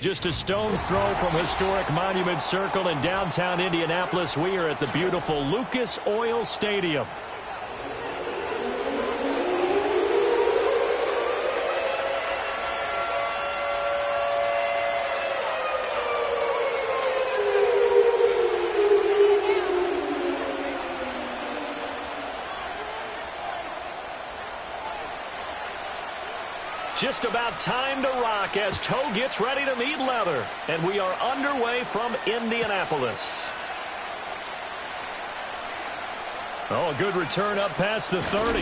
Just a stone's throw from historic Monument Circle in downtown Indianapolis. We are at the beautiful Lucas Oil Stadium. Just about time to rock as toe gets ready to meet leather. And we are underway from Indianapolis. Oh, a good return up past the 30.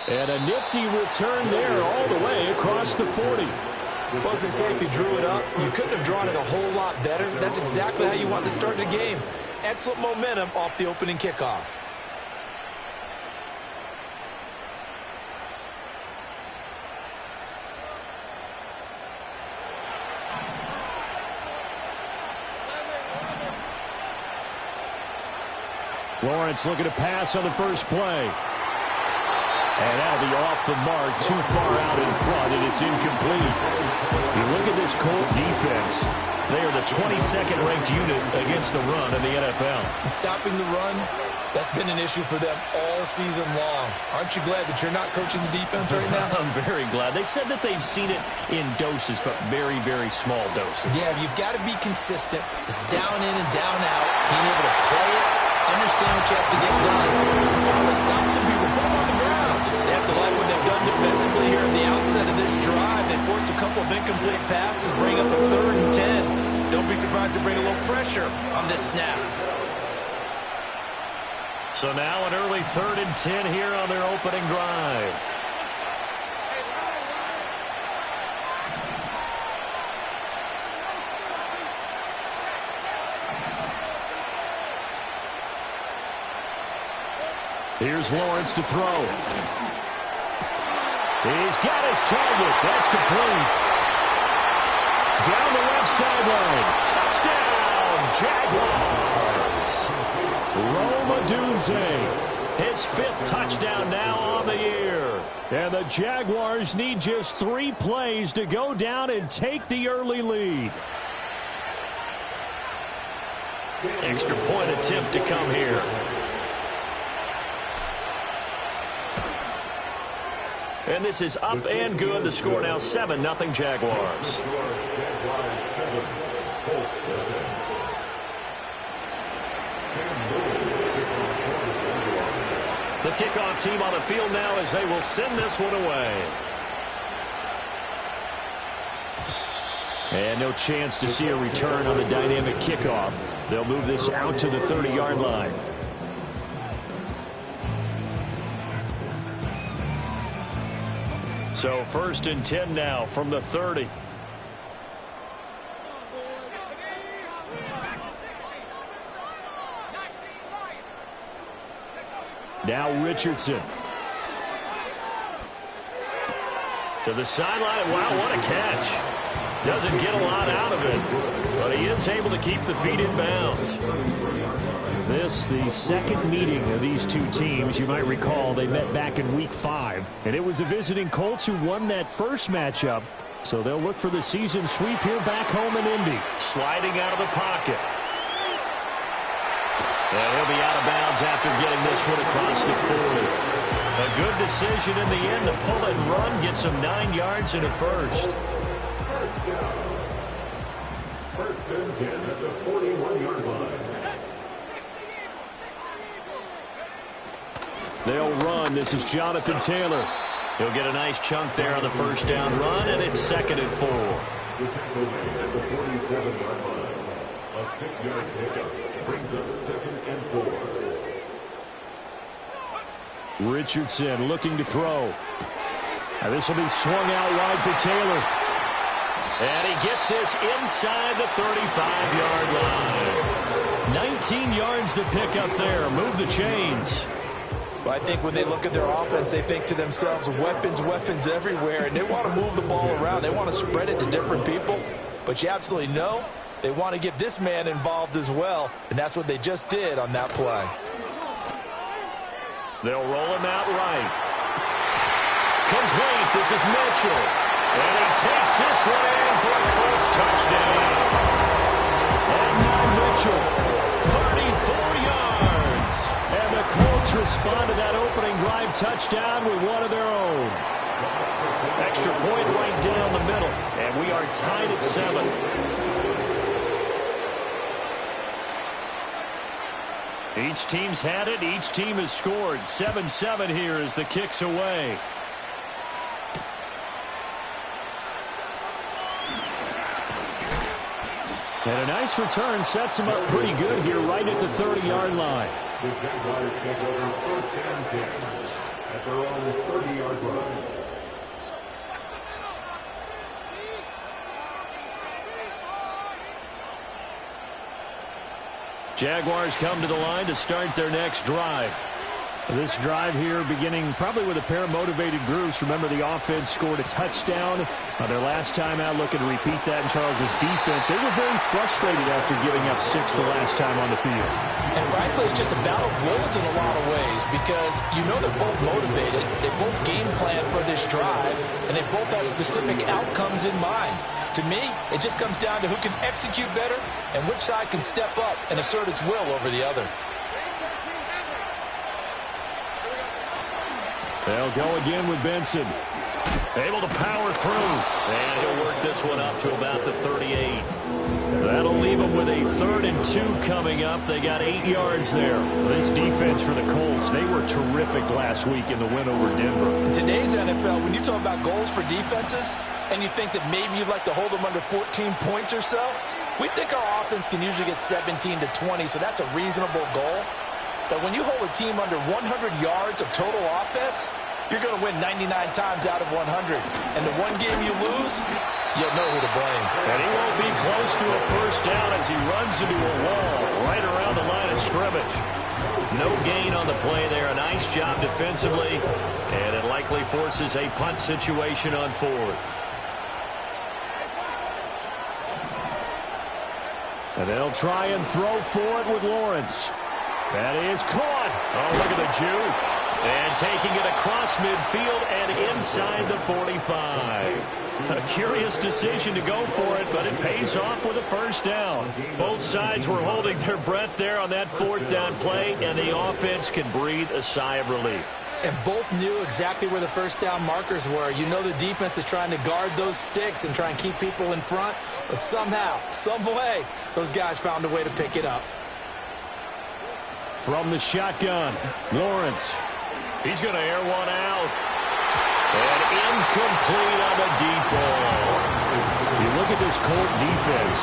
And a nifty return there all the way across the 40. Well, as they say, if you drew it up, you couldn't have drawn it a whole lot better. That's exactly how you want to start the game. Excellent momentum off the opening kickoff. Lawrence looking to pass on the first play. And that'll be off the mark, too far out in front, and it's incomplete. You look at this Colt defense. They are the 22nd ranked unit against the run in the NFL. And stopping the run, that's been an issue for them all season long. Aren't you glad that you're not coaching the defense right now? I'm very glad. They said that they've seen it in doses, but very, very small doses. Yeah, you've got to be consistent. It's down in and down out, being able to play it, understand what you have to get done, and finally stop some people, put them on the ground. They have to like what they've done defensively here at the outset of this drive. They forced a couple of incomplete passes, bring up a 3rd and 10. Don't be surprised to bring a little pressure on this snap. So now an early 3rd and 10 here on their opening drive. Here's Lawrence to throw. He's got his target. That's complete. Down the left sideline. Touchdown, Jaguars. Rome Odunze. His 5th touchdown now on the year. And the Jaguars need just 3 plays to go down and take the early lead. Extra point attempt to come here. And this is up and good. The score now 7-0 Jaguars. The kickoff team on the field now as they will send this one away. And no chance to see a return on the dynamic kickoff. They'll move this out to the 30-yard line. So 1st and 10 now from the 30. Now Richardson. To the sideline. Wow, what a catch. Doesn't get a lot out of it, but he is able to keep the feet in bounds. This, the 2nd meeting of these 2 teams. You might recall they met back in Week 5, and it was the visiting Colts who won that first matchup. So they'll look for the season sweep here back home in Indy. Sliding out of the pocket. And he'll be out of bounds after getting this one across the 40. A good decision in the end to pull and run, get some 9 yards and a first. First and 10 at the 41-yard line. They'll run. This is Jonathan Taylor. He'll get a nice chunk there on the first down run, and it's 2nd and 4. The tackle at the 47-yard line. A 6-yard pickup brings up 2nd and 4. Richardson looking to throw. Now this will be swung out wide for Taylor. And he gets this inside the 35-yard line. 19 yards to pick up there. Move the chains. Well, I think when they look at their offense, they think to themselves, weapons everywhere, and they want to move the ball around. They want to spread it to different people. But you absolutely know they want to get this man involved as well, and that's what they just did on that play. They'll roll him out right. Complete. This is Mitchell. And he takes this one in for a Colts touchdown. touchdown with one of their own. Extra point right down the middle, and we are tied at 7. Each team's had it. Each team has scored. 7-7 here as the kick's away. And a nice return sets him up pretty good here right at the 30-yard line. The Jaguars take over first and 10 at their own 30-yard line. Jaguars come to the line to start their next drive. This drive here beginning probably with a pair of motivated groups. Remember, the offense scored a touchdown on their last time out, looking to repeat that in Charles's defense. They were very frustrated after giving up 6 the last time on the field. And frankly, it's just a battle of wills in a lot of ways because you know they're both motivated. They both game plan for this drive, and they both have specific outcomes in mind. To me, it just comes down to who can execute better and which side can step up and assert its will over the other. They'll go again with Benson. Able to power through. And he'll work this one up to about the 38. That'll leave them with a 3rd and 2 coming up. They got 8 yards there. This defense for the Colts, they were terrific last week in the win over Denver. In today's NFL, when you talk about goals for defenses, and you think that maybe you'd like to hold them under 14 points or so, we think our offense can usually get 17 to 20, so that's a reasonable goal. But when you hold a team under 100 yards of total offense, you're going to win 99 times out of 100. And the one game you lose, you'll know who to blame. And he won't be close to a first down as he runs into a wall right around the line of scrimmage. No gain on the play there. A nice job defensively, and it likely forces a punt situation on 4th. And they'll try and throw for it with Lawrence. That is caught. Oh, look at the juke. And taking it across midfield and inside the 45. A curious decision to go for it, but it pays off with a first down. Both sides were holding their breath there on that 4th down play, and the offense can breathe a sigh of relief. And both knew exactly where the first down markers were. You know the defense is trying to guard those sticks and try and keep people in front, but somehow, some way, those guys found a way to pick it up. From the shotgun, Lawrence. He's going to air one out. And incomplete on the deep ball. You look at this Colt defense.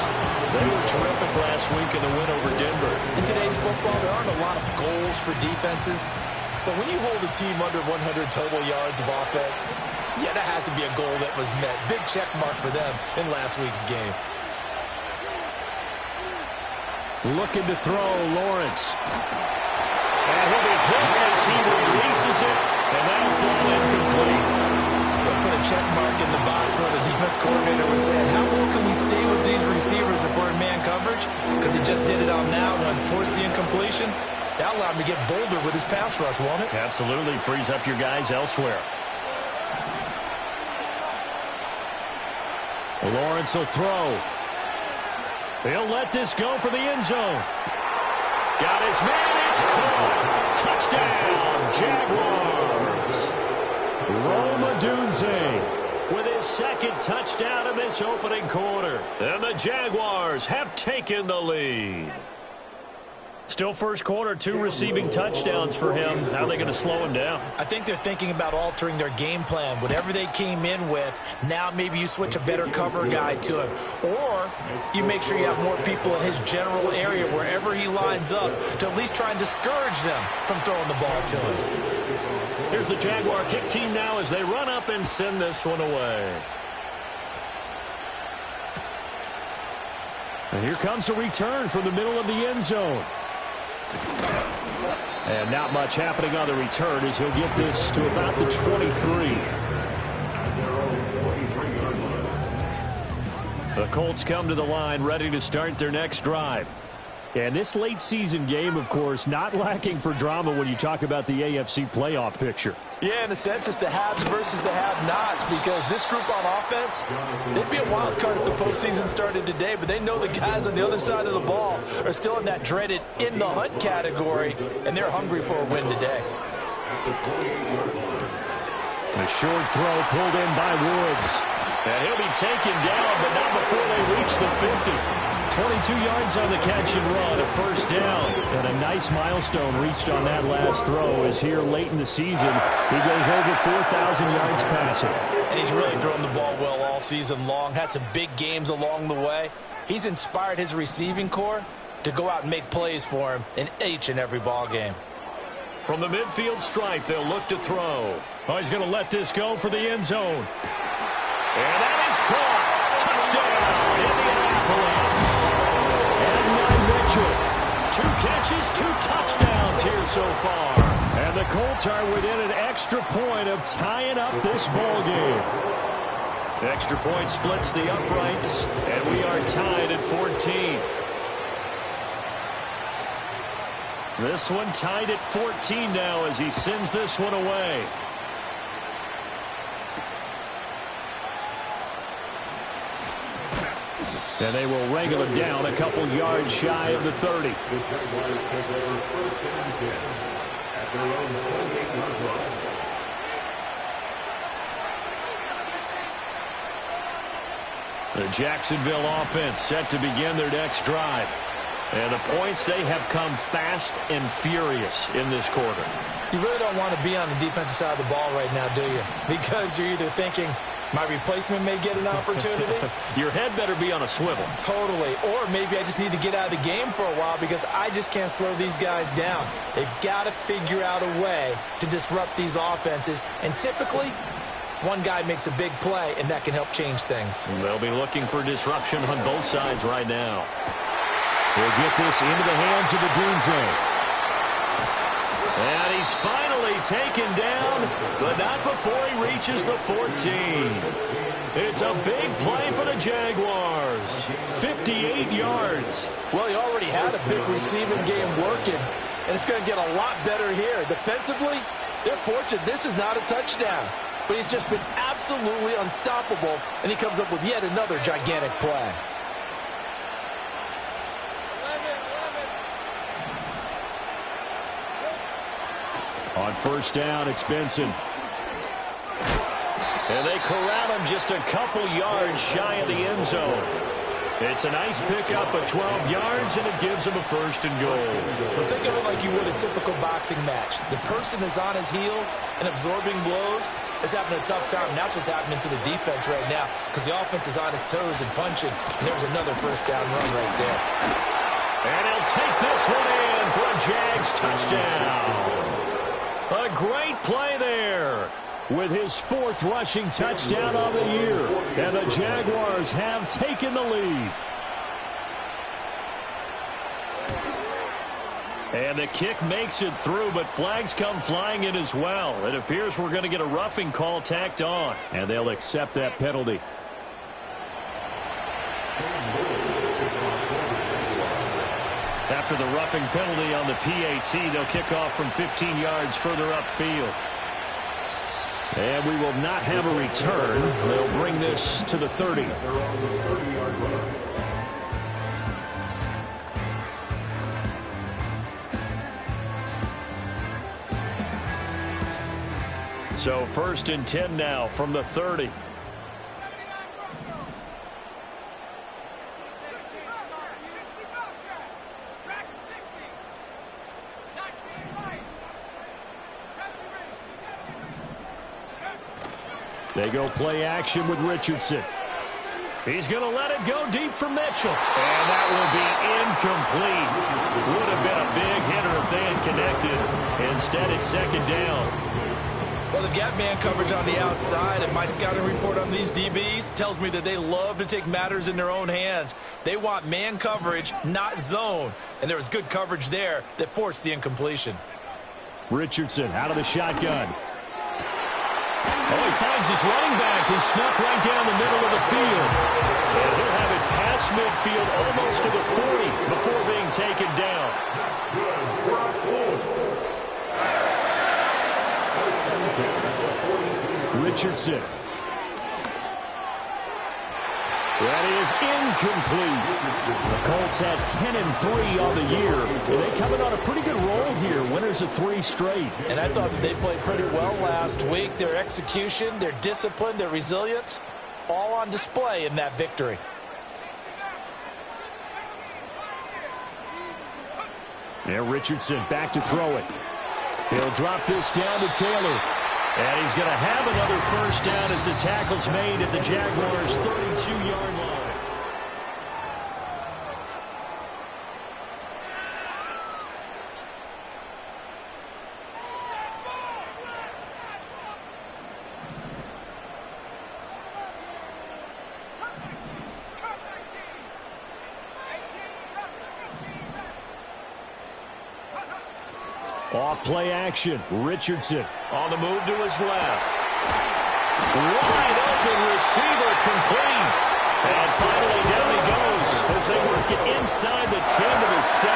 They were terrific last week in the win over Denver. In today's football, there aren't a lot of goals for defenses. But when you hold a team under 100 total yards of offense, yeah, that has to be a goal that was met. Big check mark for them in last week's game. Looking to throw, Lawrence. And he'll be hit as he releases it, and that'll fall incomplete. They'll put a check mark in the box where the defense coordinator was saying, how well can we stay with these receivers if we're in man coverage? Because he just did it on that one, forced the incompletion. That allowed him to get bolder with his pass rush, won't it? Absolutely. Frees up your guys elsewhere. Lawrence will throw. He'll let this go for the end zone. Got his man. It's caught. Touchdown, Jaguars. Rome Odunze with his 2nd touchdown in this opening quarter. And the Jaguars have taken the lead. Still first quarter, 2 receiving touchdowns for him. How are they going to slow him down? I think they're thinking about altering their game plan. Whatever they came in with, now maybe you switch a better cover guy to him. Or you make sure you have more people in his general area wherever he lines up to at least try and discourage them from throwing the ball to him. Here's the Jaguar kick team now as they run up and send this one away. And here comes a return from the middle of the end zone. And not much happening on the return as he'll get this to about the 23. The Colts come to the line ready to start their next drive. And this late season game, of course, not lacking for drama when you talk about the AFC playoff picture. Yeah, in a sense, it's the haves versus the have-nots because this group on offense, they'd be a wild card if the postseason started today, but they know the guys on the other side of the ball are still in that dreaded in-the-hunt category, and they're hungry for a win today. at the 28-yard line. A short throw pulled in by Woods. And he'll be taken down, but not before they reach the 50. 22 yards on the catch and run, a first down. And a nice milestone reached on that last throw as here late in the season, he goes over 4,000 yards passing. And he's really thrown the ball well all season long, had some big games along the way. He's inspired his receiving corps to go out and make plays for him in each and every ball game. From the midfield stripe, they'll look to throw. Oh, he's going to let this go for the end zone. And that is caught. Touchdown, Indianapolis. Adnan Mitchell. 2 catches, 2 touchdowns here so far. And the Colts are within an extra point of tying up this ball game. Extra point splits the uprights, and we are tied at 14. This one tied at 14 now as he sends this one away. And they will wrangle him down a couple yards shy of the 30. The Jaguars take over first and 10 at their own 28-yard line. The Jacksonville offense set to begin their next drive. And the points, they have come fast and furious in this quarter. You really don't want to be on the defensive side of the ball right now, do you? Because you're either thinking, my replacement may get an opportunity. Your head better be on a swivel. Totally. Or maybe I just need to get out of the game for a while because I just can't slow these guys down. They've got to figure out a way to disrupt these offenses. And typically, one guy makes a big play, and that can help change things. They'll be looking for disruption on both sides right now. He'll get this into the hands of the Dunze. And he's finally taken down, but not before he reaches the 14. It's a big play for the Jaguars. 58 yards. Well, he already had a big receiving game working, and it's going to get a lot better here. Defensively, they're fortunate this is not a touchdown, but he's just been absolutely unstoppable, and he comes up with yet another gigantic play. On first down, it's Benson. And they corral him just a couple yards shy of the end zone. It's a nice pickup of 12 yards, and it gives him a first and goal. Well, think of it like you would a typical boxing match. The person is on his heels and absorbing blows is having a tough time. And that's what's happening to the defense right now because the offense is on his toes and punching. And there's another first down run right there. And he'll take this one in for a Jags touchdown. A great play there with his 4th rushing touchdown of the year. And the Jaguars have taken the lead. And the kick makes it through, but flags come flying in as well. It appears we're going to get a roughing call tacked on. And they'll accept that penalty. After the roughing penalty on the PAT, they'll kick off from 15 yards further upfield. And we will not have a return. They'll bring this to the 30. They're on the 30-yard line. So first and 10 now from the 30. They go play action with Richardson. He's going to let it go deep for Mitchell. And that will be incomplete. Would have been a big hitter if they had connected. Instead, it's second down. Well, they've got man coverage on the outside, and my scouting report on these DBs tells me that they love to take matters in their own hands. They want man coverage, not zone. And there was good coverage there that forced the incompletion. Richardson out of the shotgun. Oh, he finds his running back who snuck right down the middle of the field. And he'll have it past midfield almost to the 40 before being taken down. That is incomplete. The Colts had 10-3 on the year, and they coming on a pretty good roll here. Winners of 3 straight. And I thought that they played pretty well last week. Their execution, their discipline, their resilience, all on display in that victory. Now Richardson back to throw it. He'll drop this down to Taylor. And he's going to have another first down as the tackle's made at the Jaguars' 32-yard line. Off play action. Richardson on the move to his left. Wide open receiver complete. And finally down he goes as they work it inside the 10 to the 7.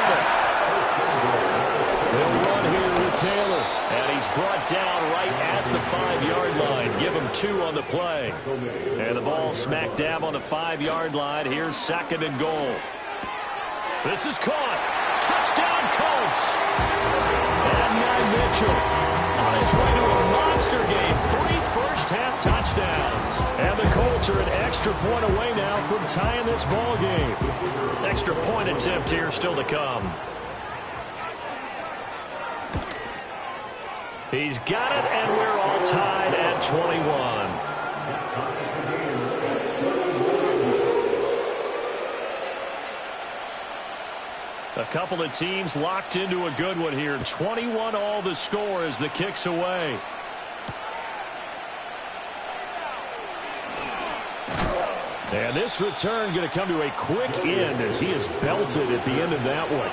They'll run here with Taylor. And he's brought down right at the 5-yard line. Give him 2 on the play. And the ball smack dab on the 5-yard line. Here's 2nd and goal. This is caught. Touchdown Colts. And Matt Mitchell on his way to a monster game. 3 first-half touchdowns. And the Colts are an extra point away now from tying this ball game. Extra point attempt here still to come. He's got it, and we're all tied at 21. A couple of teams locked into a good one here. 21 all the score as the kick's away. And this return going to come to a quick end as he is belted at the end of that one.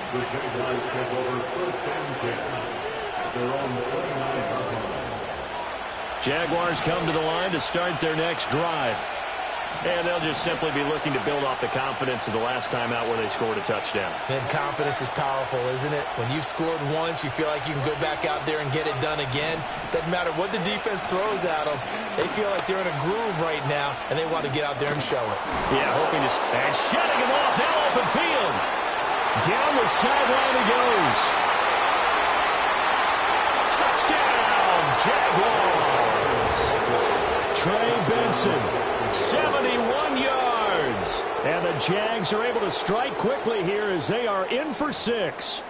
Jaguars come to the line to start their next drive. And they'll just simply be looking to build off the confidence of the last time out where they scored a touchdown. And confidence is powerful, isn't it? When you've scored once, you feel like you can go back out there and get it done again. Doesn't matter what the defense throws at them. They feel like they're in a groove right now, and they want to get out there and show it. Yeah, hoping to... And shutting him off, now open field. Down the sideline he goes. Touchdown, Jaguars. Trey Benson. 71 yards. And the Jags are able to strike quickly here as they are in for 6.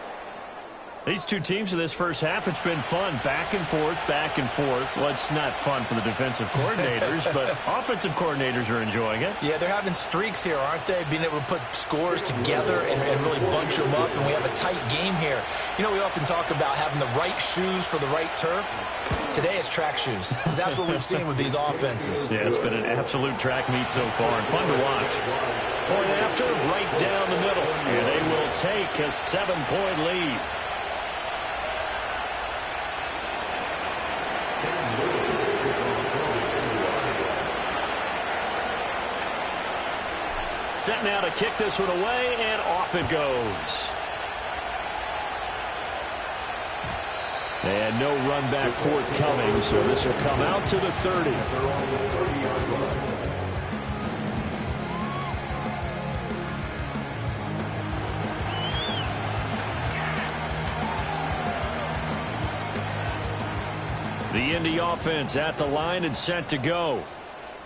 These two teams in this first half, it's been fun. Back and forth, back and forth. Well, it's not fun for the defensive coordinators, but offensive coordinators are enjoying it. Yeah, they're having streaks here, aren't they? Being able to put scores together and really bunch them up, and we have a tight game here. You know, we often talk about having the right shoes for the right turf. Today it's track shoes. That's what we've seen with these offenses. Yeah, it's been an absolute track meet so far and fun to watch. Point after, right down the middle. And they will take a 7-point lead. Set now to kick this one away, and off it goes. And no run back forthcoming, so this will come out to the 30. The Indy offense at the line and set to go.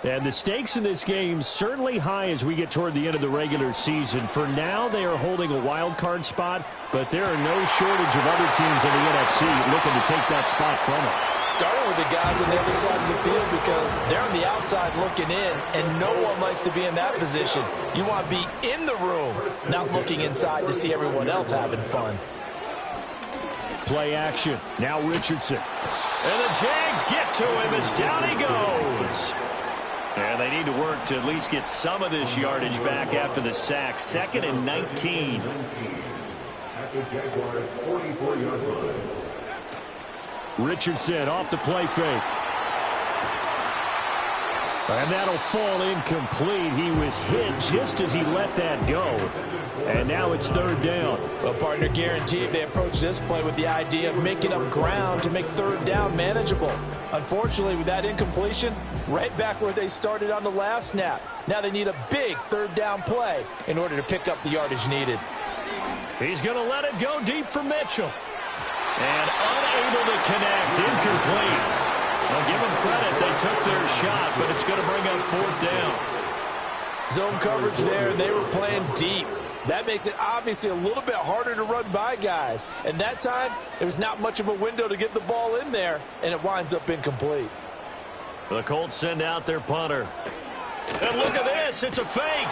And the stakes in this game certainly high as we get toward the end of the regular season. For now, they are holding a wild card spot, but there are no shortage of other teams in the NFC looking to take that spot from them. Starting with the guys on the other side of the field because they're on the outside looking in, and no one likes to be in that position. You want to be in the room, not looking inside to see everyone else having fun. Play action. Now Richardson. And the Jags get to him as down he goes. And they need to work to at least get some of this yardage back after the sack. 2nd and 19. At the Jaguars' 44-yard line. Richardson off the play fake. And that'll fall incomplete. He was hit just as he let that go. And now it's third down. Well, partner, guaranteed they approach this play with the idea of making up ground to make third down manageable. Unfortunately, with that incompletion, right back where they started on the last snap. Now they need a big third down play in order to pick up the yardage needed. He's going to let it go deep for Mitchell. And unable to connect, incomplete. I'll give them credit, they took their shot, but it's going to bring up fourth down. Zone coverage there, they were playing deep. That makes it obviously a little bit harder to run by guys. And that time, there was not much of a window to get the ball in there, and it winds up incomplete. The Colts send out their punter. And look at this, it's a fake.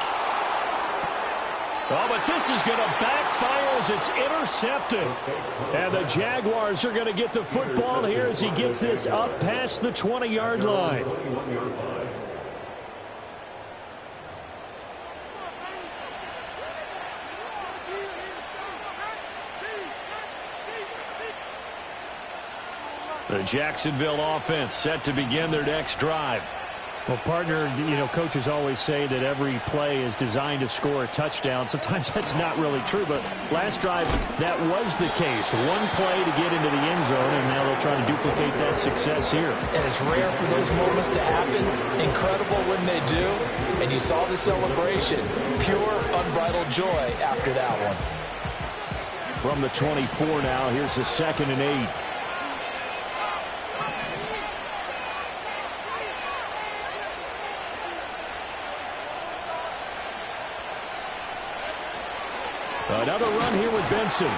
Oh, but this is going to backfire as it's intercepted. And the Jaguars are going to get the football here as he gets this up past the 20-yard line. The Jacksonville offense set to begin their next drive. Well, partner, coaches always say that every play is designed to score a touchdown. Sometimes that's not really true, but last drive, that was the case. One play to get into the end zone, and now they'll try to duplicate that success here. And it's rare for those moments to happen. Incredible when they do. And you saw the celebration. Pure, unbridled joy after that one. From the 24 now, here's the 2nd and 8. Another run here with Benson.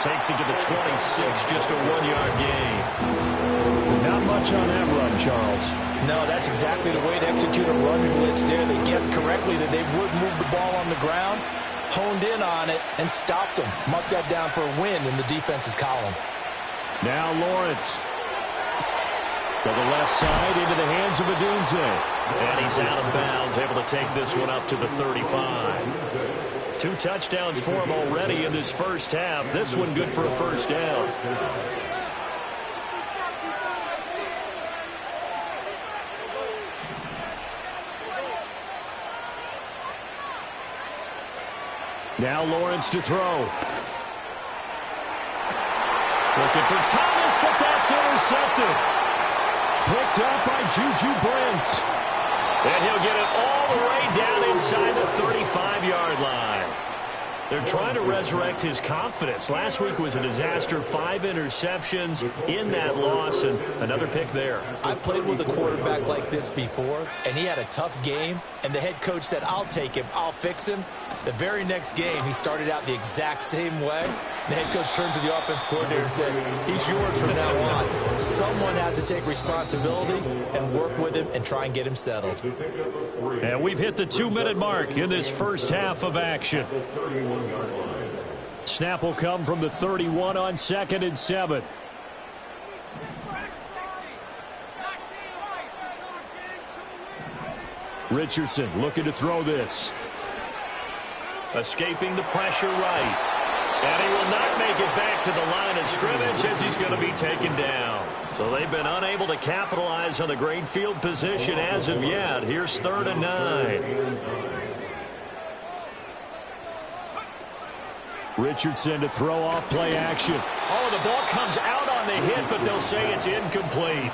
Takes it to the 26, just a 1-yard gain. Not much on that run, Charles. No, that's exactly the way to execute a run blitz there. They guessed correctly that they would move the ball on the ground, honed in on it, and stopped them. Mark that down for a win in the defense's column. Now Lawrence. To the left side, into the hands of Odunze. And he's out of bounds, able to take this one up to the 35. 2 touchdowns for him already in this first half. This one good for a first down. Now Lawrence to throw. Looking for Thomas, but that's intercepted. Picked up by Juju Brents. And he'll get it all the way down inside the 35-yard line. They're trying to resurrect his confidence. Last week was a disaster. 5 interceptions in that loss, and another pick there. I played with a quarterback like this before, and he had a tough game, and the head coach said, I'll take him, I'll fix him. The very next game, he started out the exact same way. The head coach turned to the offense coordinator and said, he's yours from now on. Someone has to take responsibility and work with him and try and get him settled. And we've hit the 2-minute mark in this first half of action. Snap will come from the 31 on 2nd and 7. Richardson looking to throw this. Escaping the pressure right. And he will not make it back to the line of scrimmage as he's going to be taken down. So they've been unable to capitalize on the great field position as of yet. Here's 3rd and 9. Richardson to throw off play action. Oh, the ball comes out on the hit, but they'll say it's incomplete.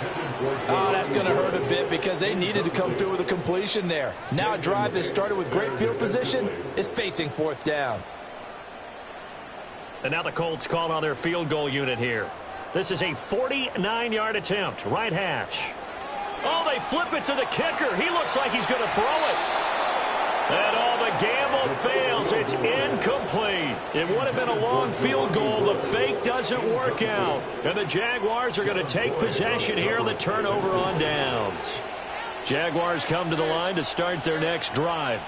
Oh, that's going to hurt a bit because they needed to come through with a completion there. Now a drive that started with great field position is facing 4th down. And now the Colts call on their field goal unit here. This is a 49-yard attempt, right hash. Oh, they flip it to the kicker. He looks like he's going to throw it. And the gamble fails. It's incomplete. It would have been a long field goal. The fake doesn't work out. And the Jaguars are going to take possession here on the turnover on downs. Jaguars come to the line to start their next drive.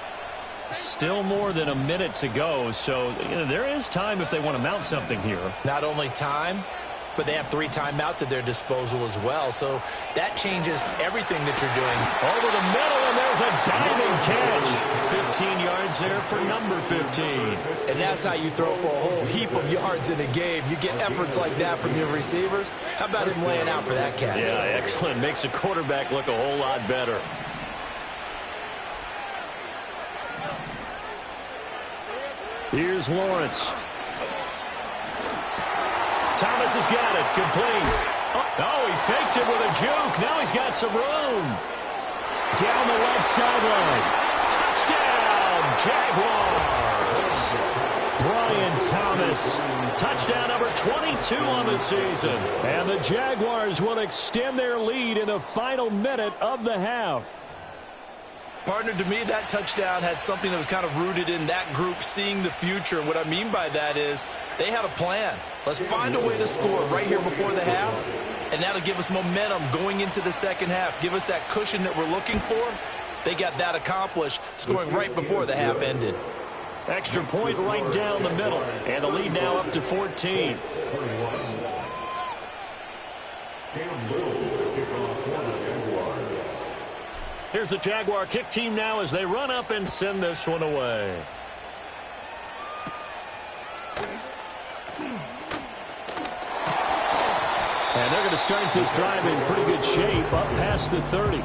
Still more than a minute to go, so there is time if they want to mount something here. Not only time, but they have 3 timeouts at their disposal as well. So that changes everything that you're doing. Over the middle, and there's a diving catch. 15 yards there for number 15. And that's how you throw for a whole heap of yards in a game. You get efforts like that from your receivers. How about him laying out for that catch? Yeah, excellent. Makes the quarterback look a whole lot better. Here's Lawrence. Thomas has got it. Complete. Oh, he faked it with a juke. Now he's got some room. Down the left sideline. Touchdown, Jaguars. Brian Thomas. Touchdown number 22 on the season. And the Jaguars will extend their lead in the final minute of the half. Partner, to me, that touchdown had something that was kind of rooted in that group seeing the future. And what I mean by that is they had a plan. Let's find a way to score right here before the half, and that'll give us momentum going into the second half. Give us that cushion that we're looking for. They got that accomplished, scoring right before the half ended. Extra point right down the middle, and the lead now up to 14. Here's the Jaguar kick team now as they run up and send this one away. And they're going to start this drive in pretty good shape up past the 30.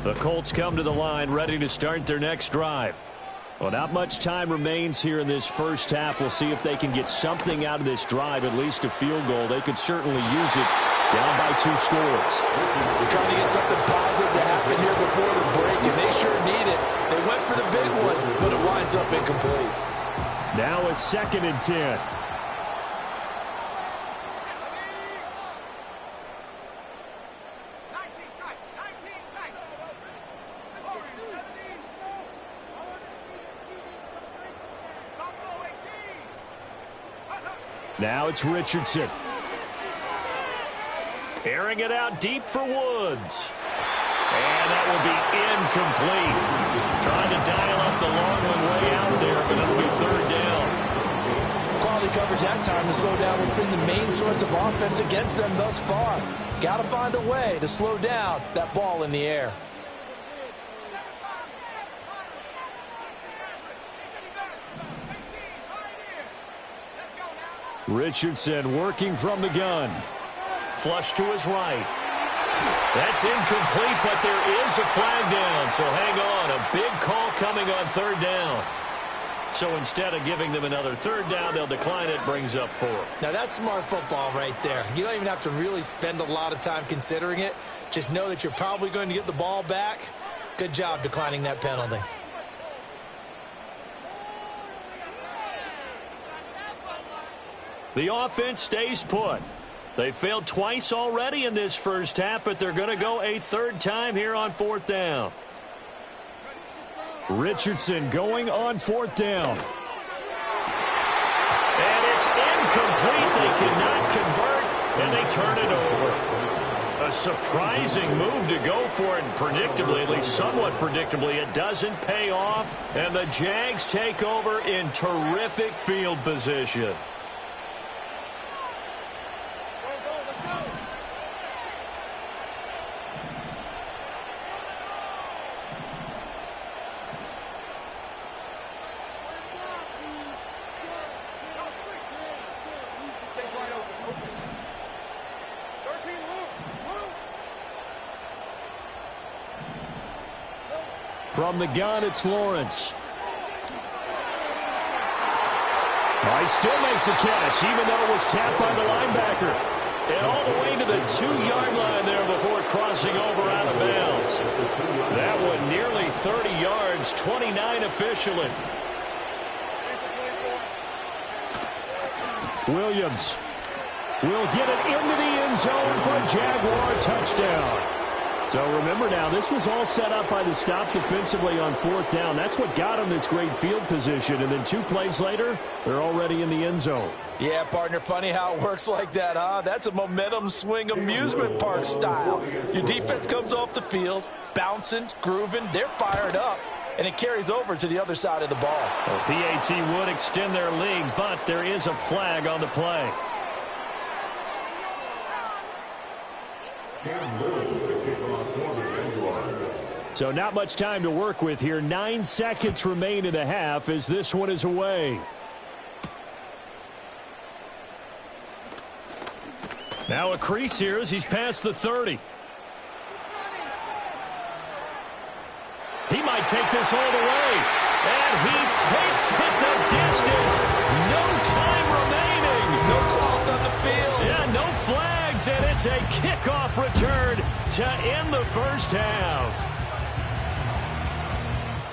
The Colts come to the line ready to start their next drive. Well, not much time remains here in this first half. We'll see if they can get something out of this drive, at least a field goal. They could certainly use it down by 2 scores. We're trying to get something positive to happen here before the break, and they sure need it. They went for the big one, but it winds up incomplete. Now a 2nd and 10. Now it's Richardson. Airing it out deep for Woods. And that will be incomplete. Trying to dial up the long one way out there, but it'll be 3rd down. Quality coverage that time to slow down has been the main source of offense against them thus far. Got to find a way to slow down that ball in the air. Richardson working from the gun. Flush to his right. That's incomplete, but there is a flag down, so hang on. A big call coming on 3rd down. So instead of giving them another 3rd down, they'll decline it, brings up 4. Now, that's smart football right there. You don't even have to really spend a lot of time considering it. Just know that you're probably going to get the ball back. Good job declining that penalty. The offense stays put. They failed twice already in this first half, but they're going to go a 3rd time here on 4th down. Richardson going on 4th down. And it's incomplete. They cannot convert, and they turn it over. A surprising move to go for it, and predictably, at least somewhat predictably, it doesn't pay off, and the Jags take over in terrific field position. From the gun, it's Lawrence. He still makes a catch, even though it was tapped by the linebacker. And all the way to the 2-yard line there before crossing over out of bounds. That one nearly 30 yards, 29 officially. Williams will get it into the end zone for a Jaguar touchdown. So remember now, this was all set up by the stop defensively on 4th down. That's what got them this great field position. And then 2 plays later, they're already in the end zone. Yeah, partner, funny how it works like that, huh? That's a momentum swing amusement park style. Your defense comes off the field, bouncing, grooving, they're fired up, and it carries over to the other side of the ball. Well, PAT would extend their lead, but there is a flag on the play. So not much time to work with here. 9 seconds remain in the half as this one is away. Now a crease here as he's past the 30. He might take this all the way. And he takes it the distance. No time remaining. No cloth on the field. Yeah, no flags, and it's a kickoff return to end the first half.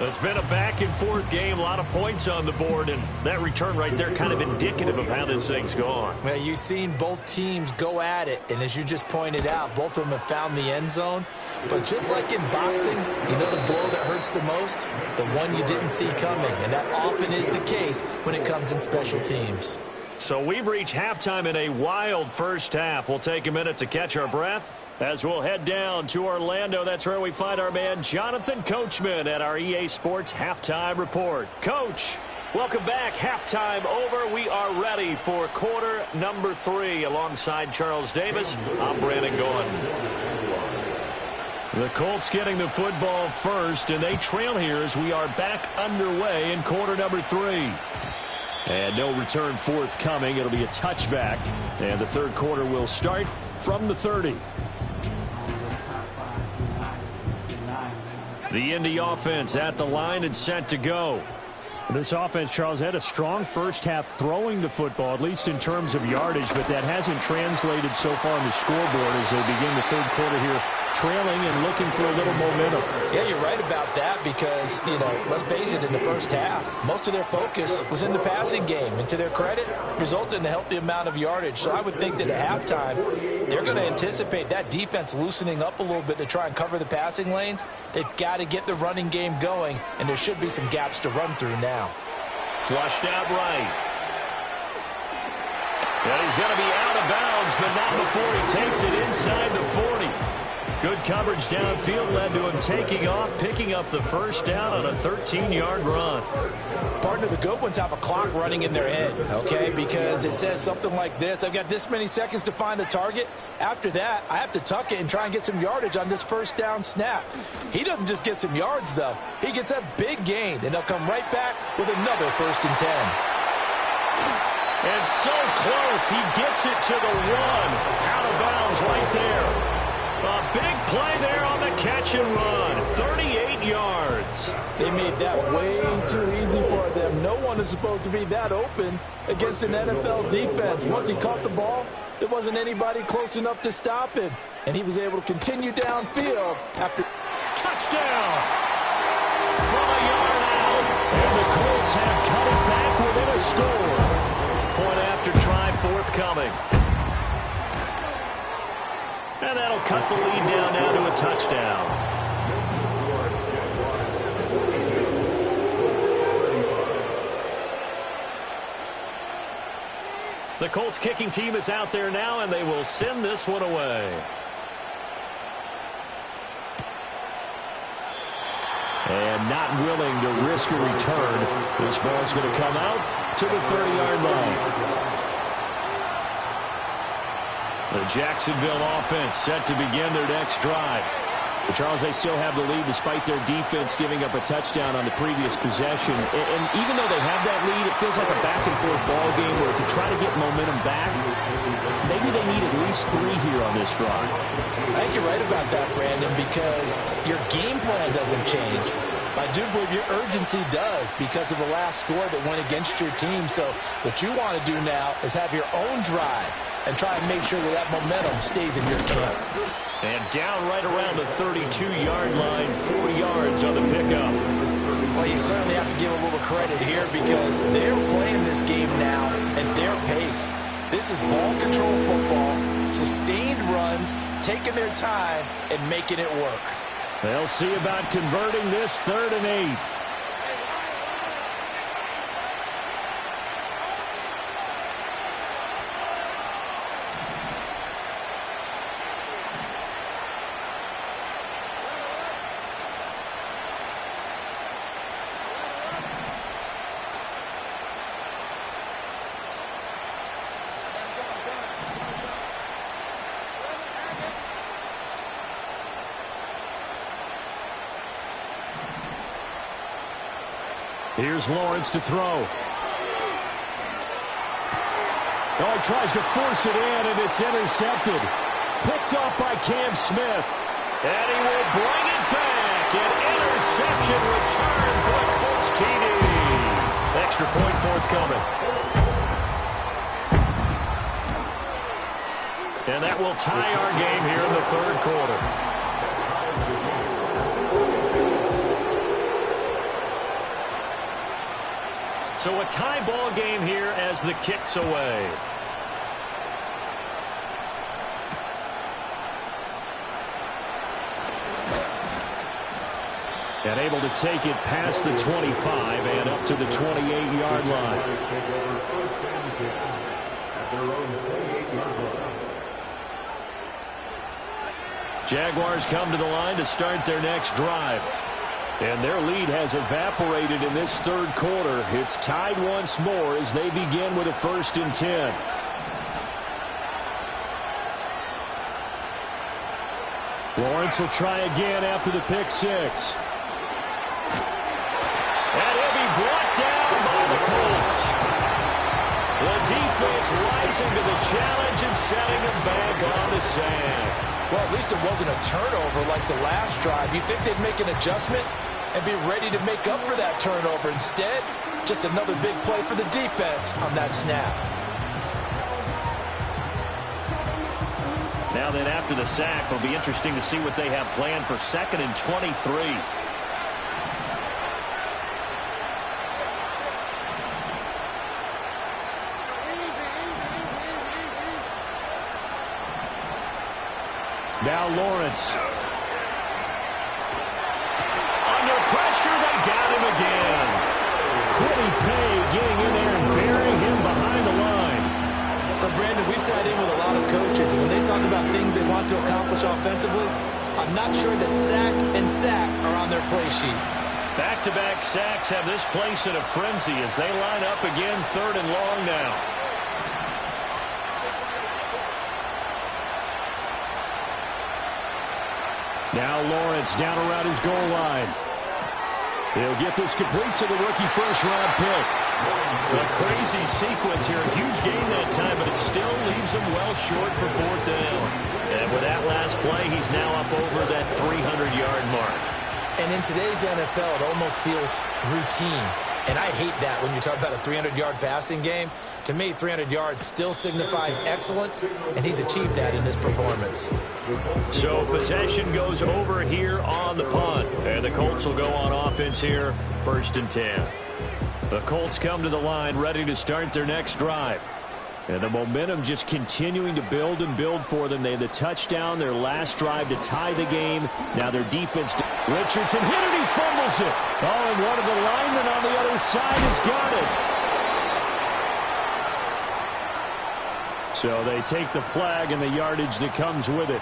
It's been a back-and-forth game, a lot of points on the board, and that return right there kind of indicative of how this thing's gone. Well, you've seen both teams go at it, and as you just pointed out, both of them have found the end zone. But just like in boxing, you know the blow that hurts the most? The one you didn't see coming, and that often is the case when it comes in special teams. So we've reached halftime in a wild first half. We'll take a minute to catch our breath as we'll head down to Orlando. That's where we find our man Jonathan Coachman at our EA Sports Halftime Report. Coach, welcome back. Halftime over. We are ready for quarter number 3. Alongside Charles Davis, I'm Brandon Gaudin. The Colts getting the football first, and they trail here as we are back underway in quarter number 3. And no return forthcoming. It'll be a touchback, and the third quarter will start from the 30. The Indy offense at the line and set to go. This offense, Charles, had a strong first half throwing the football, at least in terms of yardage, but that hasn't translated so far on the scoreboard as they begin the third quarter here, trailing and looking for a little momentum. Yeah, you're right about that because, let's face it, in the first half, most of their focus was in the passing game. And to their credit, resulted in a healthy amount of yardage. So I would think that at halftime, they're going to anticipate that defense loosening up a little bit to try and cover the passing lanes. They've got to get the running game going, and there should be some gaps to run through now. Flushed out right. And he's going to be out of bounds, but not before he takes it inside the 40. Good coverage downfield led to him taking off, picking up the first down on a 13-yard run. Partner, the good ones have a clock running in their head, okay? Because it says something like this: I've got this many seconds to find a target. After that, I have to tuck it and try and get some yardage on this first down snap. He doesn't just get some yards, though. He gets a big gain, and they'll come right back with another 1st and 10. And so close, he gets it to the 1. Out of bounds right there. A big play there on the catch and run. 38 yards. They made that way too easy for them. No one is supposed to be that open against an NFL defense. Once he caught the ball, there wasn't anybody close enough to stop him. And he was able to continue downfield after. Touchdown! From a yard out. And the Colts have cut it back within a score. Point after try forthcoming. And that'll cut the lead down now to a touchdown. The Colts kicking team is out there now, and they will send this one away. And not willing to risk a return. This ball's going to come out to the 30-yard line. The Jacksonville offense set to begin their next drive. But Charles, they still have the lead despite their defense giving up a touchdown on the previous possession. And even though they have that lead, it feels like a back-and-forth ball game where to try to get momentum back, maybe they need at least 3 here on this drive. I think you're right about that, Brandon, because your game plan doesn't change. I do believe your urgency does because of the last score that went against your team. So what you want to do now is have your own drive and try and make sure that that momentum stays in your camp. And down right around the 32-yard line, 4 yards on the pickup. Well, you certainly have to give a little credit here because they're playing this game now at their pace. This is ball control football, sustained runs, taking their time, and making it work. They'll see about converting this 3rd and 8. Here's Lawrence to throw. Oh, he tries to force it in, and it's intercepted. Picked off by Cam Smith. And he will bring it back. An interception return for the Colts TD. Extra point forthcoming. And that will tie our game here in the third quarter. So a tie ball game here as the kick's away. And able to take it past the 25 and up to the 28-yard line. Jaguars come to the line to start their next drive. And their lead has evaporated in this third quarter. It's tied once more as they begin with a 1st and 10. Lawrence will try again after the pick six. And he'll be brought down by the Colts. The defense rising to the challenge and setting them back on the sand. Well, at least it wasn't a turnover like the last drive. You'd think they'd make an adjustment and be ready to make up for that turnover. Instead, just another big play for the defense on that snap. Now then, after the sack, it'll be interesting to see what they have planned for 2nd and 23. Now Lawrence. Under pressure, they got him again. Kwity Paye getting in there and burying him behind the line. So, Brandon, we sat in with a lot of coaches, and when they talk about things they want to accomplish offensively, I'm not sure that sack and sack are on their play sheet. Back-to-back sacks have this place in a frenzy as they line up again 3rd and long now. Now Lawrence down around his goal line. He'll get this complete to the rookie first-round pick. A crazy sequence here. A huge gain that time, but it still leaves him well short for 4th down. And with that last play, he's now up over that 300-yard mark. And in today's NFL, it almost feels routine. And I hate that when you talk about a 300-yard passing game. To me, 300 yards still signifies excellence, and he's achieved that in this performance. So possession goes over here on the punt. And the Colts will go on offense here, 1st and 10. The Colts come to the line ready to start their next drive. And the momentum just continuing to build and build for them. They had the touchdown, their last drive to tie the game. Now their defense. Richardson hit it, he fumbles it. Oh, and one of the linemen on the other side has got it. So they take the flag and the yardage that comes with it.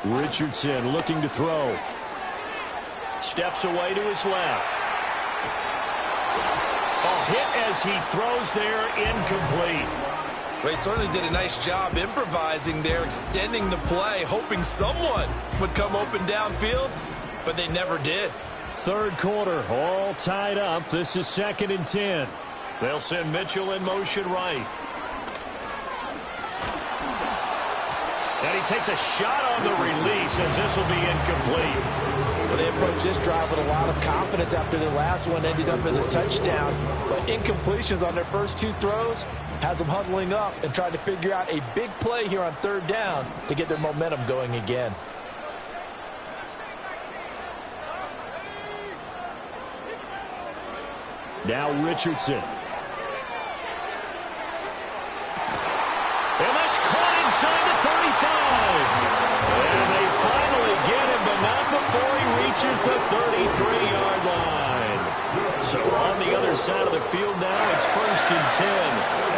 Richardson looking to throw. Steps away to his left. Oh, hit as he throws there, incomplete. Well, he certainly did a nice job improvising there, extending the play, hoping someone would come open downfield, but they never did. Third quarter, all tied up. This is 2nd and 10. They'll send Mitchell in motion right. And he takes a shot on the release as this will be incomplete. Well, they approached this drive with a lot of confidence after their last one ended up as a touchdown. But incompletions on their first 2 throws has them huddling up and trying to figure out a big play here on 3rd down to get their momentum going again. Now Richardson. And that's caught inside the 35. And they finally get him, but not before he reaches the 33-yard line. So on the other side of the field now, it's 1st and 10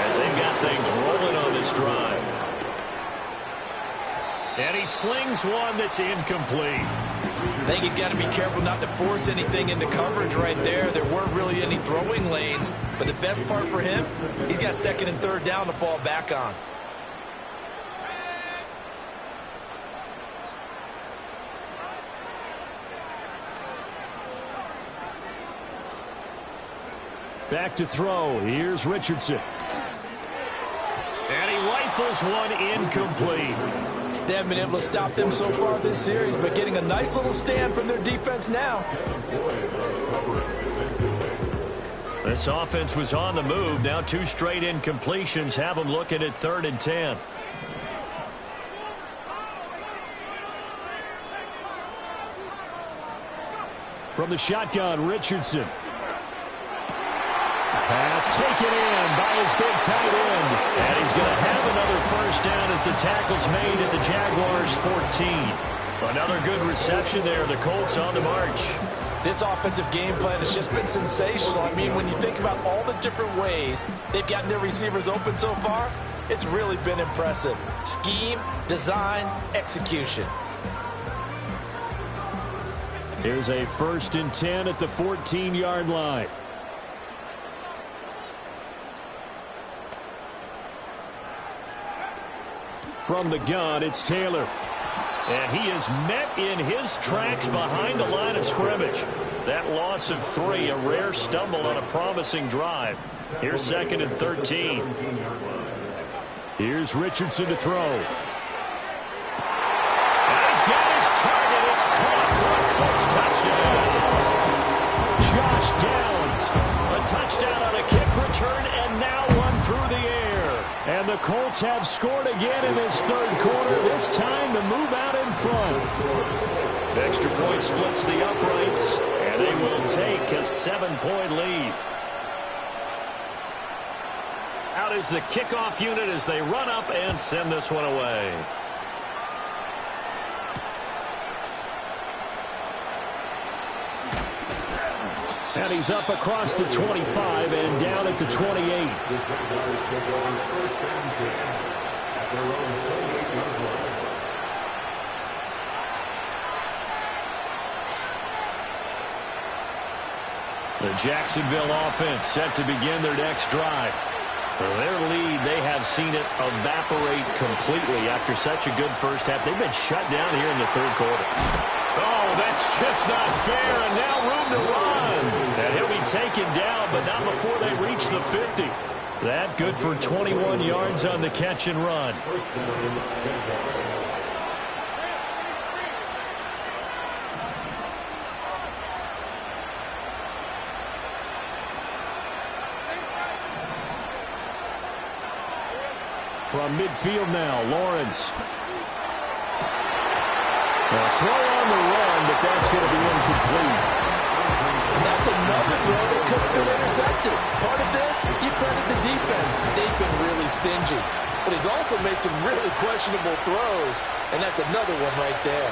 as they've got things rolling on this drive. And he slings one that's incomplete. I think he's got to be careful not to force anything into coverage right there. There weren't really any throwing lanes, but the best part for him, he's got second and third down to fall back on. Back to throw. Here's Richardson. And he rifles one incomplete. They haven't been able to stop them so far this series, but getting a nice little stand from their defense now. This offense was on the move. Now 2 straight incompletions have them looking at 3rd and 10. From the shotgun, Richardson. Pass taken in by his big tight end. And he's going to have another first down as the tackle's made at the Jaguars' 14. Another good reception there. The Colts on the march. This offensive game plan has just been sensational. I mean, when you think about all the different ways they've gotten their receivers open so far, it's really been impressive. Scheme, design, execution. Here's a 1st and 10 at the 14-yard line. From the gun, it's Taylor. And he is met in his tracks behind the line of scrimmage. That loss of 3, a rare stumble on a promising drive. Here's 2nd and 13. Here's Richardson to throw. And he's got his target. It's caught for a Colts touchdown. Josh Downs. A touchdown on a kick return and now one through the air. And the Colts have scored again in this 3rd quarter. This time to move out in front. Extra point splits the uprights, and they will take a 7-point lead. Out is the kickoff unit as they run up and send this one away. And he's up across the 25 and down at the 28. The Jacksonville offense set to begin their next drive. Their lead, they have seen it evaporate completely after such a good first half. They've been shut down here in the 3rd quarter. Oh, that's just not fair, and now room to run. And he'll be taken down, but not before they reach the 50. That good for 21 yards on the catch and run. From midfield now, Lawrence. A throw on the run, but that's going to be incomplete. That's another throw that could have been intercepted. Part of this, you credit the defense. They've been really stingy. But he's also made some really questionable throws, and that's another one right there.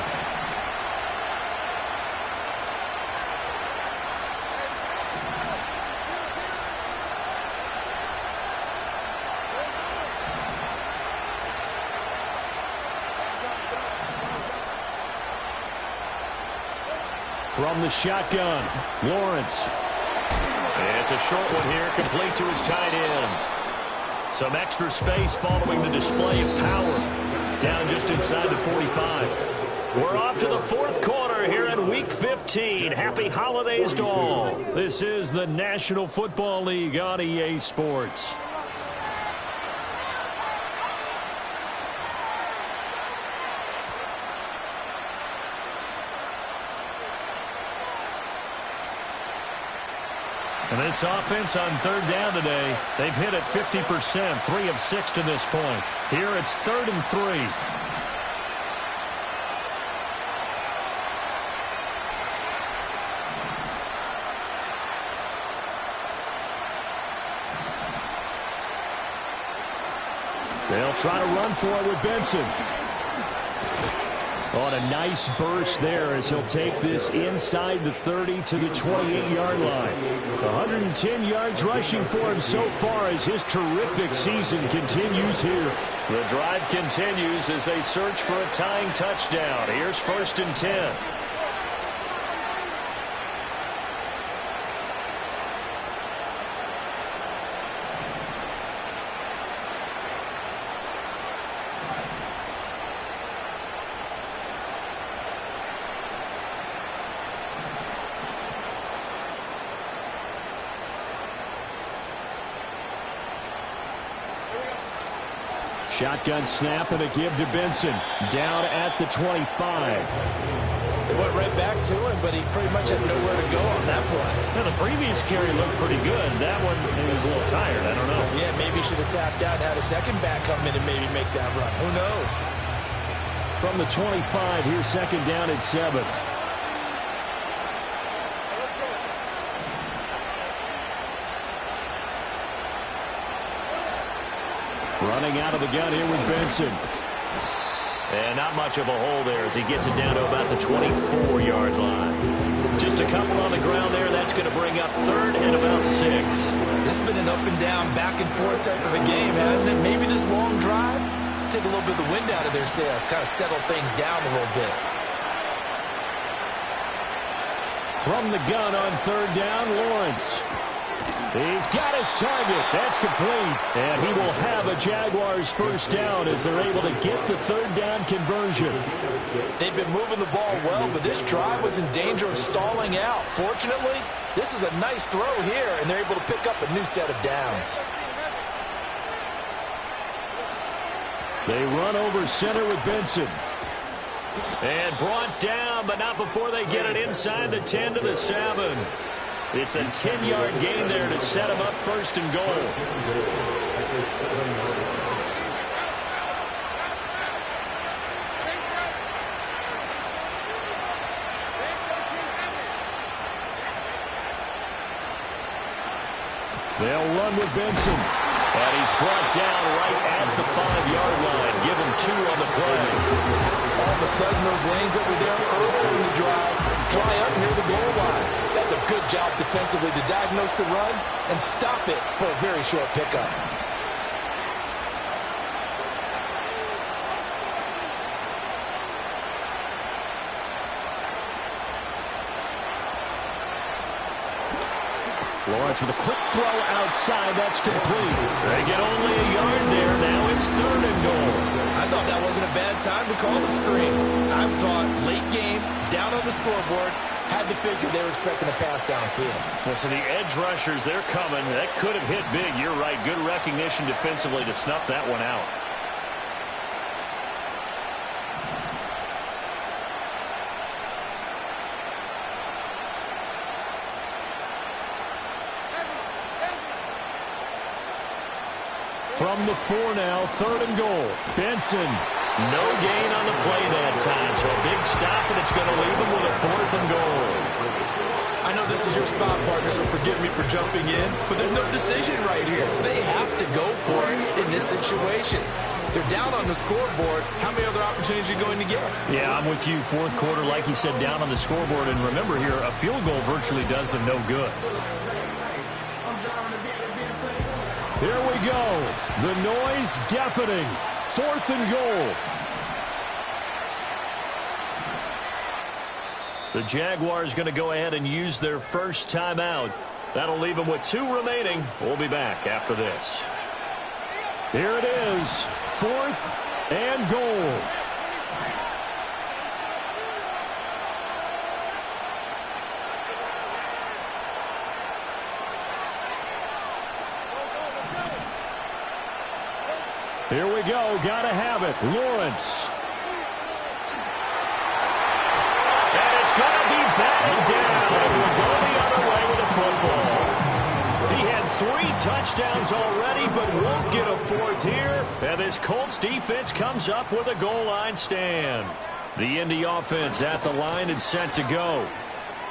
From the shotgun, Lawrence. It's a short one here, complete to his tight end. Some extra space following the display of power. Down just inside the 45. We're off to the 4th quarter here in Week 15. Happy holidays to all. This is the National Football League on EA Sports. And this offense on 3rd down today, they've hit it 50%, 3 of 6 to this point. Here it's 3rd and 3. They'll try to run for it with Benson. On a nice burst there as he'll take this inside the 30 to the 28-yard line. 110 yards rushing for him so far as his terrific season continues here. The drive continues as they search for a tying touchdown. Here's 1st and 10. Shotgun snap and a give to Benson. Down at the 25. They went right back to him, but he pretty much had nowhere to go on that play. Now, the previous carry looked pretty good. That one, he was a little tired. I don't know. Yeah, maybe he should have tapped out and had a second back come in and maybe make that run. Who knows? From the 25, here's 2nd down at 7. Running out of the gun here with Benson. And not much of a hole there as he gets it down to about the 24-yard line. Just a couple on the ground there. That's going to bring up 3rd and about 6. This has been an up and down, back and forth type of a game, hasn't it? Maybe this long drive take a little bit of the wind out of their sails, kind of settle things down a little bit. From the gun on 3rd down, Lawrence. He's got his target. That's complete. And he will have a Jaguars 1st down as they're able to get the 3rd down conversion. They've been moving the ball well, but this drive was in danger of stalling out. Fortunately, this is a nice throw here, and they're able to pick up a new set of downs. They run over center with Benson. And brought down, but not before they get it inside the 10 to the 7. It's a 10-yard gain there to set him up 1st and goal. They'll run with Benson. And he's brought down right at the 5-yard line. Give him 2 on the play. All of a sudden, those lanes that were there earlier in the drive dry up near the goal line. That's a good job defensively to diagnose the run and stop it for a very short pickup. Lawrence with a quick throw outside. That's complete. They get only a yard there. Now it's 3rd and goal. I thought that wasn't a bad time to call the screen. I thought late game, down on the scoreboard, had to figure they were expecting a pass downfield. Well, so the edge rushers, they're coming. That could have hit big. You're right. Good recognition defensively to snuff that one out. From the 4 now, 3rd and goal. Benson. No gain on the play that time, so a big stop, and it's going to leave him with a 4th and goal. I know this is your spot, partner, so forgive me for jumping in, but there's no decision right here. They have to go for it in this situation. They're down on the scoreboard. How many other opportunities are you going to get? Yeah, I'm with you. 4th quarter, like you said, down on the scoreboard. And remember here, a field goal virtually does them no good. Here we go. The noise deafening. 4th and goal. The Jaguars going to go ahead and use their first timeout. That'll leave them with 2 remaining. We'll be back after this. Here it is. 4th and goal. Here we go. Gotta have it. Lawrence. And it's going to be batted down. We'll go the other way with the football. He had 3 touchdowns already, but won't get a 4th here. And this Colts defense comes up with a goal line stand. The Indy offense at the line and set to go.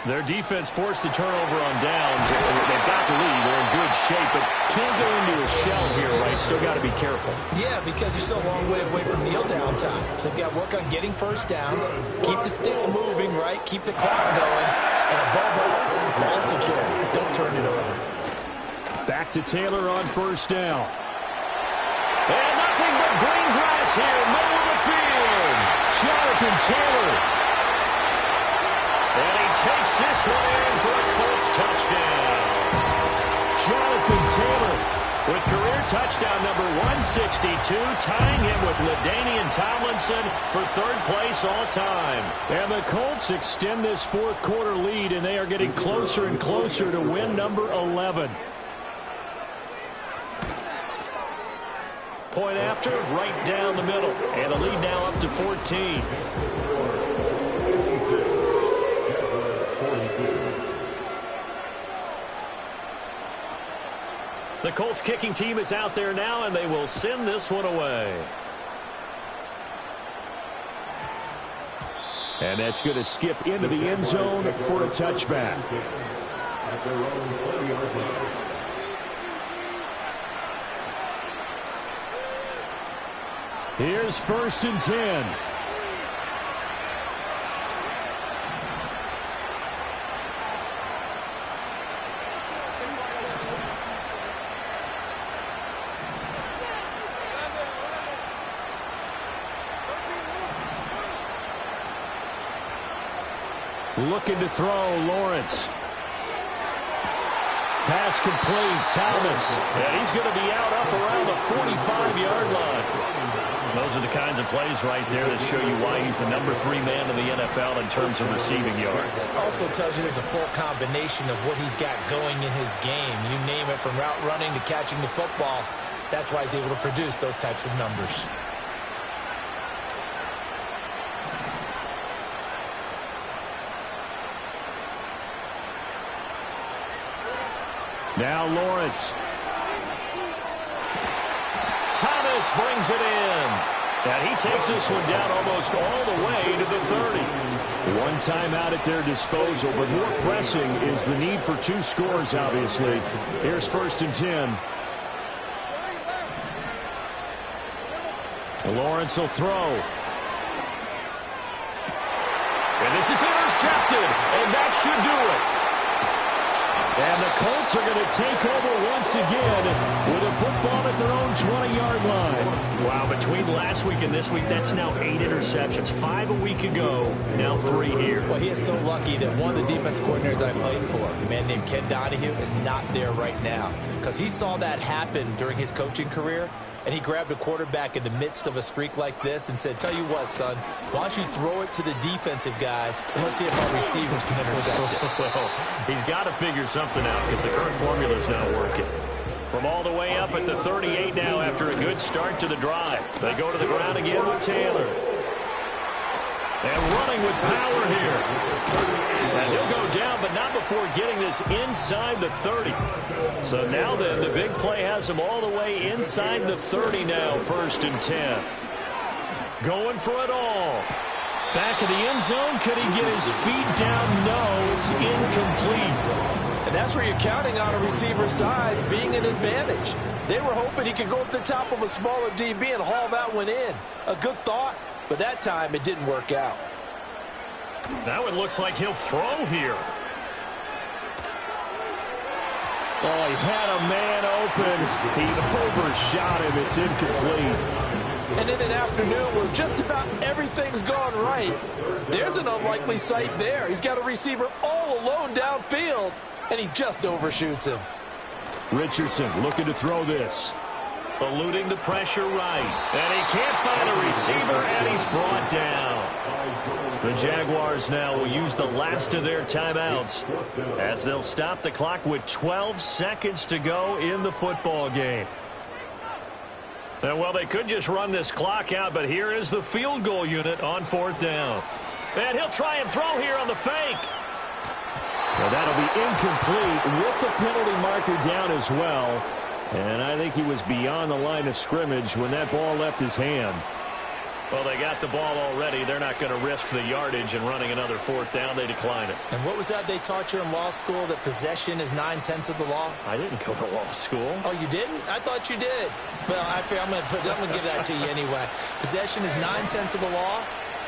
Their defense forced the turnover on downs. They've got the lead. They're in good shape, but can't go into a shell here, right? Still got to be careful. Yeah, because you're still a long way away from kneel down time. So they've got to work on getting first downs, keep the sticks moving, right? Keep the clock going. And above all, ball security. Don't turn it over. Back to Taylor on first down. And nothing but green grass here, middle of the field. Jonathan Taylor. And he takes this one in for a Colts touchdown. Jonathan Taylor with career touchdown number 162, tying him with LaDainian Tomlinson for third place all time. And the Colts extend this fourth quarter lead, and they are getting closer and closer to win number 11. Point after, right down the middle. And the lead now up to 14. The Colts kicking team is out there now, and they will send this one away. And that's going to skip into the end zone for a touchback. Here's 1st and 10. Looking to throw, Lawrence. Pass complete, Thomas. And he's going to be out up around the 45-yard line. Those are the kinds of plays right there that show you why he's the number 3 man in the NFL in terms of receiving yards. Also tells you there's a full combination of what he's got going in his game. You name it, from route running to catching the football. That's why he's able to produce those types of numbers. Now Lawrence. Thomas brings it in. And he takes this one down almost all the way to the 30. One timeout at their disposal, but more pressing is the need for 2 scores, obviously. Here's 1st and 10. Lawrence will throw. And this is intercepted, and that should do it. And the Colts are going to take over once again with a football at their own 20-yard line. Wow, between last week and this week, that's now 8 interceptions. 5 a week ago, now 3 here. Well, he is so lucky that one of the defense coordinators I played for, a man named Ken Donahue, is not there right now. Because he saw that happen during his coaching career, and he grabbed a quarterback in the midst of a streak like this and said, tell you what, son, why don't you throw it to the defensive guys, and let's see if our receivers can intercept it. Well, he's got to figure something out because the current formula is not working. From all the way up at the 38 now after a good start to the drive. They go to the ground again with Taylor. And running with power here. And he'll go down, but not before getting this inside the 30. So now then, the big play has him all the way inside the 30 now, 1st and 10. Going for it all. Back of the end zone. Could he get his feet down? No, it's incomplete. And that's where you're counting on a receiver's size being an advantage. They were hoping he could go up the top of a smaller DB and haul that one in. A good thought, but that time it didn't work out. That one looks like he'll throw here. Oh, he had a man open. He overshot him. It's incomplete. And in an afternoon where just about everything's gone right, there's an unlikely sight there. He's got a receiver all alone downfield, and he just overshoots him. Richardson looking to throw this. Eluding the pressure right. And he can't find a receiver, and he's brought down. The Jaguars now will use the last of their timeouts as they'll stop the clock with 12 seconds to go in the football game. And, well, they could just run this clock out, but here is the field goal unit on 4th down. And he'll try and throw here on the fake. Well, that'll be incomplete with the penalty marker down as well. And I think he was beyond the line of scrimmage when that ball left his hand. Well, they got the ball already. They're not going to risk the yardage and running another fourth down. They decline it. And what was that they taught you in law school, that possession is 9/10 of the law? I didn't go to law school. Oh, you didn't? I thought you did. Well, I'm going to give that to you anyway. Possession is 9/10 of the law,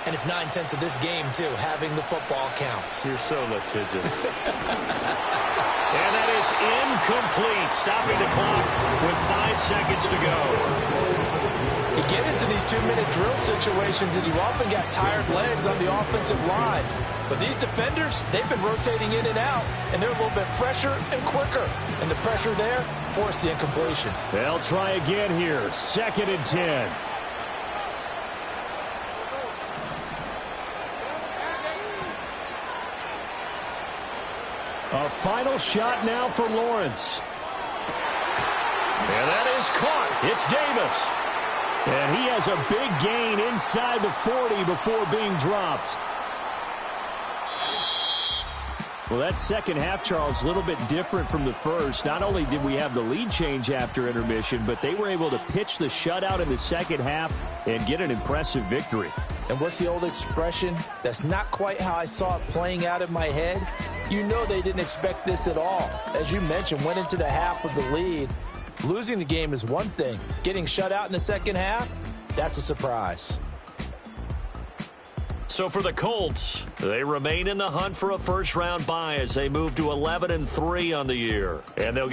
and it's 9/10 of this game, too. Having the football counts. You're so litigious. And that is incomplete, stopping the clock with 5 seconds to go. You get into these 2-minute drill situations, and you often got tired legs on the offensive line. But these defenders, they've been rotating in and out, and they're a little bit fresher and quicker. And the pressure there forced the incompletion. They'll try again here. 2nd and 10. A final shot now for Lawrence. And that is caught. It's Davis. And he has a big gain inside the 40 before being dropped. Well, that second half, Charles, a little bit different from the first. Not only did we have the lead change after intermission, but they were able to pitch the shutout in the second half and get an impressive victory. And what's the old expression? That's not quite how I saw it playing out in my head. You know they didn't expect this at all. As you mentioned, went into the half with the lead. Losing the game is one thing. Getting shut out in the second half, that's a surprise. So for the Colts, they remain in the hunt for a first-round bye as they move to 11-3 on the year. And they'll